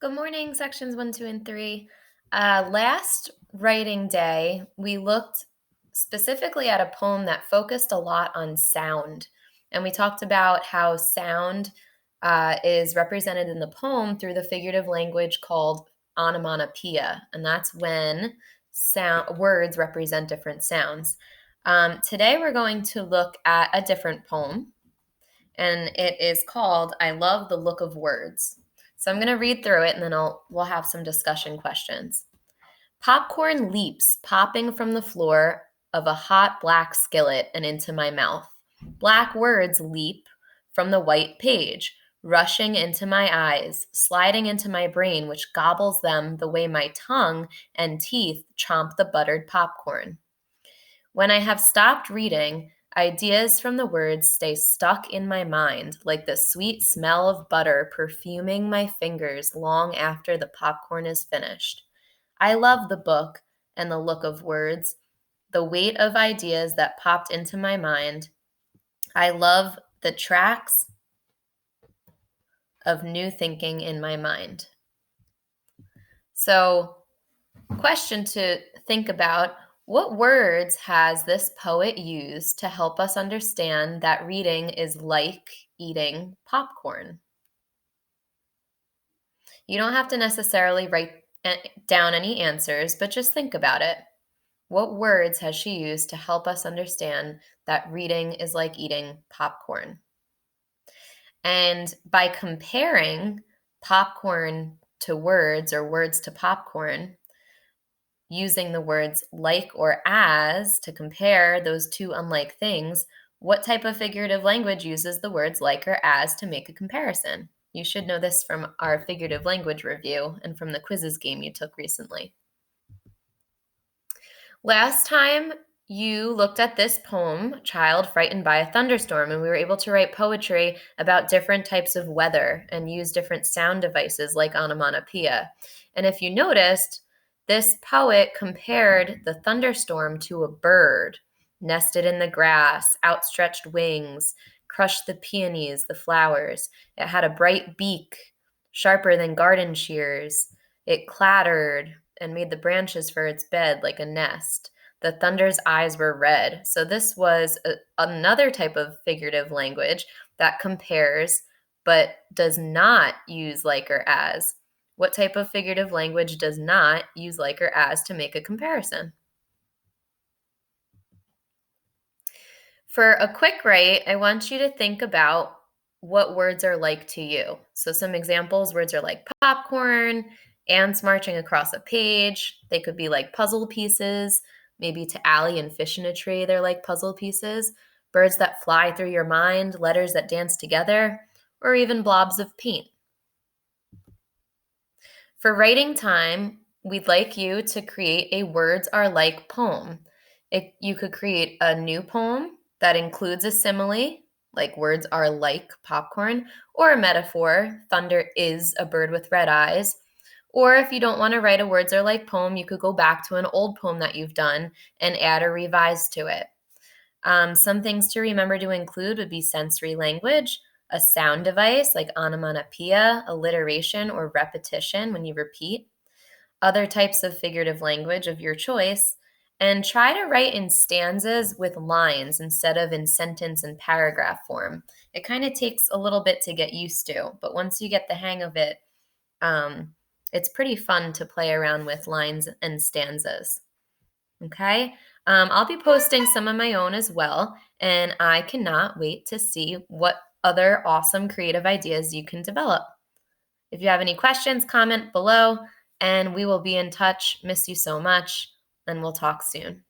Good morning, sections 1, 2, and 3. Last writing day, we looked specifically at a poem that focused a lot on sound. And we talked about how sound is represented in the poem through the figurative language called onomatopoeia. And that's when words represent different sounds. Today, we're going to look at a different poem, and it is called I Love the Look of Words. So I'm going to read through it and then we'll have some discussion questions. Popcorn leaps, popping from the floor of a hot black skillet and into my mouth. Black words leap from the white page, rushing into my eyes, sliding into my brain, which gobbles them the way my tongue and teeth chomp the buttered popcorn. When I have stopped reading, ideas from the words stay stuck in my mind, like the sweet smell of butter perfuming my fingers long after the popcorn is finished. I love the book and the look of words, the weight of ideas that popped into my mind. I love the tracks of new thinking in my mind. So, question to think about: what words has this poet used to help us understand that reading is like eating popcorn? You don't have to necessarily write down any answers, but just think about it. What words has she used to help us understand that reading is like eating popcorn? And by comparing popcorn to words or words to popcorn, using the words like or as to compare those two unlike things, what type of figurative language uses the words like or as to make a comparison? You should know this from our figurative language review and from the quizzes game you took recently. Last time you looked at this poem, Child Frightened by a Thunderstorm, and we were able to write poetry about different types of weather and use different sound devices like onomatopoeia. And if you noticed, this poet compared the thunderstorm to a bird, nested in the grass, outstretched wings, crushed the peonies, the flowers. It had a bright beak, sharper than garden shears. It clattered and made the branches for its bed like a nest. The thunder's eyes were red. So this was another type of figurative language that compares but does not use like or as. What type of figurative language does not use like or as to make a comparison? For a quick write, I want you to think about what words are like to you. So some examples: words are like popcorn, ants marching across a page. They could be like puzzle pieces. Maybe to Allie and Fish in a Tree, they're like puzzle pieces. Birds that fly through your mind, letters that dance together, or even blobs of paint. For writing time, we'd like you to create a words are like poem. You could create a new poem that includes a simile, like words are like popcorn, or a metaphor, thunder is a bird with red eyes. Or if you don't want to write a words are like poem, you could go back to an old poem that you've done and add or revise to it. Some things to remember to include would be sensory language, a sound device like onomatopoeia, alliteration, or repetition when you repeat, other types of figurative language of your choice, and try to write in stanzas with lines instead of in sentence and paragraph form. It kind of takes a little bit to get used to, but once you get the hang of it, it's pretty fun to play around with lines and stanzas. Okay. I'll be posting some of my own as well, and I cannot wait to see what other awesome creative ideas you can develop. If you have any questions, comment below, and we will be in touch. Miss you so much, and we'll talk soon.